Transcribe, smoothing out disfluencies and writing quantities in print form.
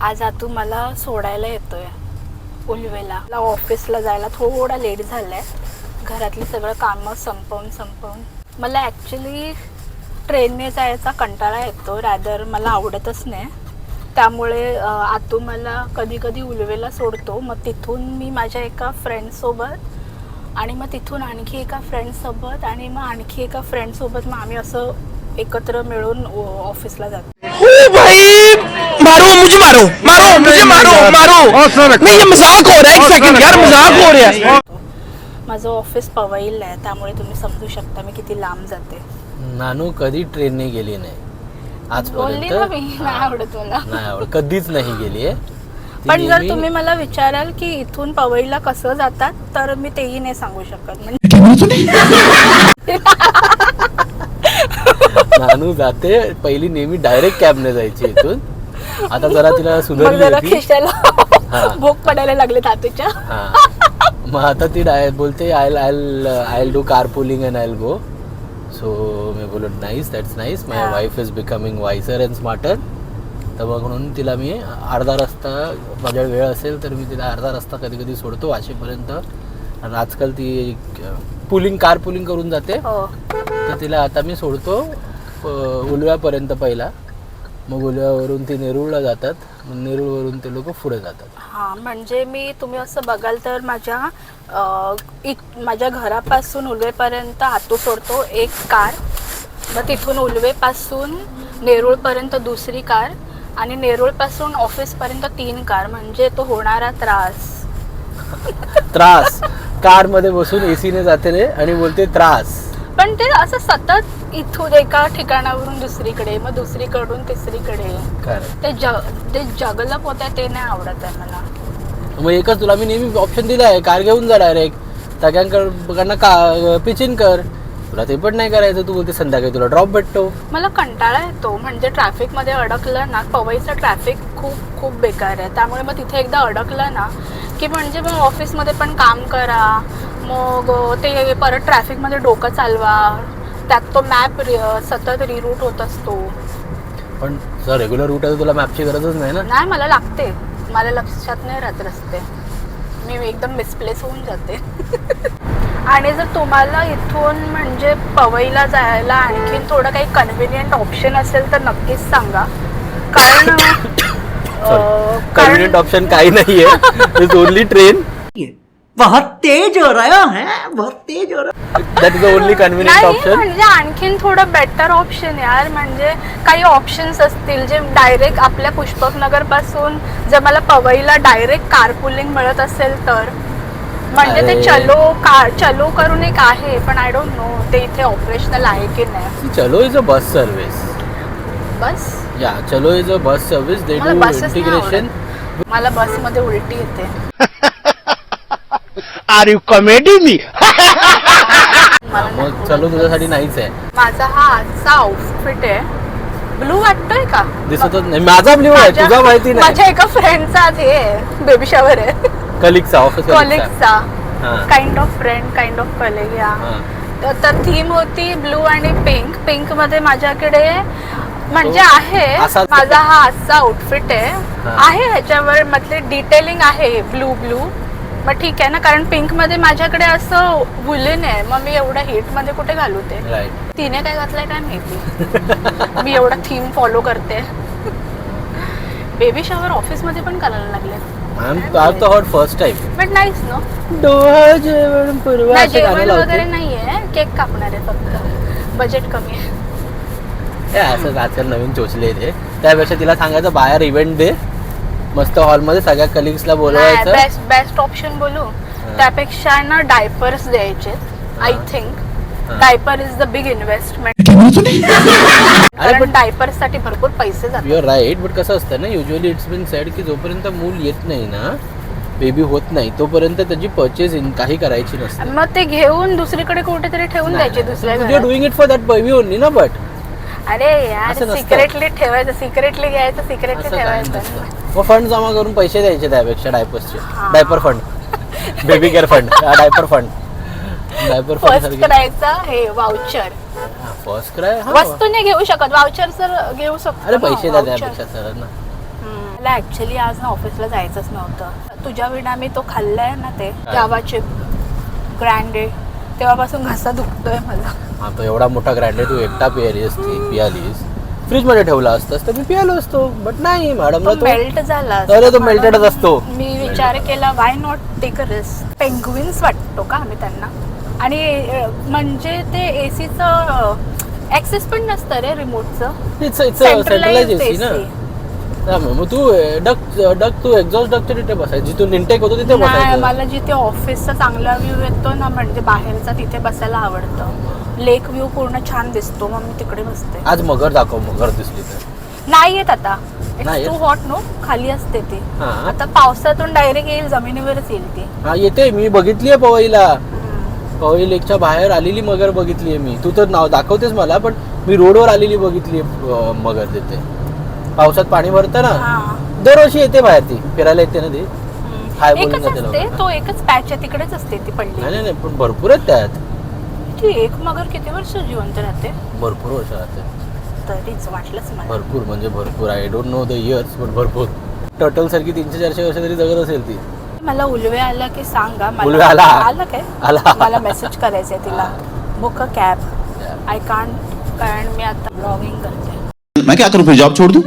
आज आतू मला सोडायला येतोय उलवेला. ऑफिसला जायला थोडा लेट झालाय. घरातली सगळं कामं संपवून मला ॲक्च्युली ट्रेनने जायचा कंटाळा येतो. रॅदर मला आवडतच नाही. त्यामुळे आतू मला कधी कधी उलवेला सोडतो. मग तिथून मी माझ्या एका फ्रेंडसोबत आणि मग तिथून आणखी एका फ्रेंडसोबत आणि मग आणखी एका फ्रेंडसोबत मग आम्ही असं एकत्र मिळून ऑफिसला जातो. भाई मारो मुझे नहीं ये मजाक हो रहा है. एक सेकंड यार, मजाक हो रहा है. माझं ऑफिस पवईला आहे त्यामुळे तुम्ही समजू शकता मी किती लांब जाते. नानू कधी ट्रेनने गेली नाही बोलली ना मी, नाही आवडत मला. नाही आवडत, कधीच नाही गेली आहे. पण जर तुम्ही मला विचाराल की इथून पवईला कसं जातात तर मी तेही नाही सांगू शकत. म्हणजे नानू जाते पहिली नेहमी डायरेक्ट कॅबने जायची इथून. आता जरा तिला सुधारली जरा होती. खिशाला भोग पडायला लागले तातूच्या. मग आता ती बोलते I do car pooling and I go. So मी बोललो nice, that's nice. My wife is becoming wiser and smarter. तर मग म्हणून तिला मी अर्धा रस्ता, माझ्या वेळ असेल तर मी तिला अर्धा रस्ता कधी कधी सोडतो वाशीपर्यंत. आणि आजकाल ती कार पुलिंग करून जाते. तर तिला आता मी सोडतो उलव्यापर्यंत पहिला. मग उलव्यावरून ती नेरूळला जातात. मग नेरूळवरून ते लोक पुढे जातात. हां, म्हणजे तुम्ही असं बघाल तर माझ्या घरापासून उलवेपर्यंत आतू सोडतो एक कार. मग तिथून उलवेपासून नेरूळपर्यंत दुसरी कार आणि नेरूळपासून ऑफिसपर्यंत 3 कार. म्हणजे तो होणारा त्रास कारमध्ये बसून एसीने जाते रे आणि बोलते त्रास. पण ते असं सतत इथून एका ठिकाणावरून दुसरीकडे, मग दुसरीकडून तिसरीकडे, ते जगलप होत आहे ते नाही आवडत आहे मला. मग एकच तुला मी नेहमी ऑप्शन दिला आहे, कार घेऊन जा डायरेक्ट सगळ्यांकडनं पिचिंग कर. तुला ते पण नाही करायचं. तू बोलते संध्याकाळी तुला ड्रॉप भेटतो. मला कंटाळा येतो. म्हणजे ट्रॅफिकमध्ये अडकलं ना, पवईचं ट्रॅफिक खूप खूप बेकार आहे. त्यामुळे मग तिथे एकदा अडकलं ना की म्हणजे मग ऑफिसमध्ये पण काम करा, मग ते परत ट्रॅफिकमध्ये डोकं चालवा, त्यात तो मॅप सतत रिरूट होत असतो. पण जर रेग्युलर रूट आहे तर तुला मॅपची गरजच नाही ना. नाही, मला लागते. मला लक्षात नाही राहत रस्ते. मी एकदम मिसप्लेस होऊन जाते. आणि जर तुम्हाला इथून म्हणजे पवईला जायला आणखीन थोडं काही कन्व्हिनियंट ऑप्शन असेल तर नक्कीच सांगा. कारण कन्व्हिनियंट ऑप्शन काही नाहीये. It's only train. बहुत तेज हो रहा है, बहुत तेज हो रहा है. That is the only convenient option. म्हणजे आणखीन थोडं बेटर ऑप्शन यार. म्हणजे काही ऑप्शन्स असतील जे डायरेक्ट आपल्या पुष्पकनगर पासून जर मला पवईला डायरेक्ट कारपुलिंग मिळत असेल तर. म्हणजे ते चलो करून एक आहे, पण आय डोंट नो ते इथे ऑपरेशनल आहे की नाही. चलो is a bus service. Bus या Chalo is a bus service. They do integration. मला बसमध्ये उलटी येते. Are you comedy me? मग चलो तुझ्यासाठी नाहीच आहे. माझा हा आजचा आउटफिट आहे. ब्लू वाटतोय का? दिसतच नाही. माझा ब्ल्यू आहे, तुझा माहिती नाही. माझ्या एका फ्रेंडचा आज हे बेबी शॉवर आहे. कलिगचा, ऑफिस कॉलेजचा. Kind of friend, kind of college. तर थीम होती ब्लू आणि पिंक. पिंक मध्ये माझ्याकडे म्हणजे आहे माझा हा आजचा आउटफिट आहे. ह्याच्यावर मतलब डिटेलिंग आहे ब्लू. मग ठीक आहे ना, कारण पिंक मध्ये माझ्याकडे असं वुलन आहे. मग मी एवढ्या हीट मध्ये कुठे घालू ते. तिने काय घातलंय काय माहिती. मी एवढा थीम फॉलो करते. बेबी शॉवर ऑफिस मध्ये पण करायला लागले. First time. But nice no. जेवण वगैरे नाहीये. केक कापणार आहे फक्त. बजेट कमी आहे. असं आजकाल नवीन चोचले ते. त्यापेक्षा तिला सांगायचं बाहेर इव्हेंट दे, मस्त हॉलमध्ये सगळ्या कलिग्सला बोलवायचं. बेस्ट ऑप्शन बोलू त्यापेक्षा ना डायपर्स द्यायचे. I think diaper is the big investment. कारण डायपर्स साठी भरपूर पैसे जातात. You R right. बट कसं असतं ना, युजली इट्स बीन सेड की जोपर्यंत मूल येत नाही ना, बेबी होत नाही, तोपर्यंत त्याची परचेस काही करायची नसते. मग ते घेऊन दुसरीकडे कुठेतरी ठेवून द्यायचे दुसऱ्या घरात. You are doing it for that baby only ना. बट अरे यार, सिक्रेटली ठेवायचं, सिक्रेटली घ्यायचं, सिक्रेटली ठेवायचं. मग फंड जमा करून पैसे द्यायचे त्यापेक्षा डायपर्सचे. Diaper fund, baby care fund, diaper fund. Diaper first क्रायचा हे वाउचर. फर्स्ट क्राय वस्तू नाही घेऊ शकत, वाउचर सर घेऊ शकतो. अरे पैसे द्या त्यापेक्षा सर ना. मला ऍक्च्युली आज ना ऑफिसला जायचंच नव्हतं. तुझ्या विना मी तो खाल्लाय ना ते जावाचे ग्रँडे, तेव्हापासून घसा दुखतोय मला. आता एवढा मोठा ग्रँडे तू एकटा पियालीस, फ्रीज मध्ये ठेवला असतास तर मी पियालो असतो. बट नाही मॅडम, तो मेल्ट झाला. अरे तो मेल्टेडच असतो. मी विचार केला why not take a risk. Penguins वाटतो का आम्ही त्यांना? आणि म्हणजे ते एसीचं ऍक्सेस पण नसतं रे रिमोटचं. सेंट्रलाइज एसी ना. मग तू तू एक्झॉस्ट डक्टच्या तिथे बसायची, जिथून इनटेक होतो तिथे नाही, बसायचं. मला जिथे ऑफिसचा चांगला व्ह्यू येतो ना, म्हणजे बाहेरचा, तिथे बसायला आवडतं. लेक व्ह्यू पूर्ण छान दिसतो, मग मी तिकडे बसते. आज मगर दाखव, मगर दिसली तर. नाही येत आता. नाही इट्स टू हॉट नो, खाली असते ती. हा. आता पावसातून डायरेक्ट येईल, जमिनीवरच येईल ती. हा येते, मी बघितलीये पवईला. पवई लेकच्या बाहेर आलेली मगर बघितलीये मी. तू तर नाव दाखवतेस मला, पण मी रोडवर आलेली बघितलीये मगर तिथे. पावसात पाणी भरतं ना, हा. दरवर्षी येते बाहेर ती, फिरायला येते ना ती. हाय बोलून एकच जाते असते, लोकांना. तो एकच पॅच आहे, तिकडेच असते ती पडली. नाही, पण भरपूर आहेत त्यात. ती एक मगर किती वर्ष जिवंत राहते? भरपूर वर्ष राहते. तरीच वाटलंच मला. भरपूर म्हणजे भरपूर. I don't know the years, पण भरपूर. टर्टल सारखी 300-400 वर्ष तरी जगत असेल ती. मला उलवे आला की सांगा. उलवे आला? आला काय? आला. मला मेसेज करायचंय तिला. Book a cab. I can't, कारण मी आता ब्लॉगिंग करते. मैं क्या करूं, फिर जॉब छोड़ दूं?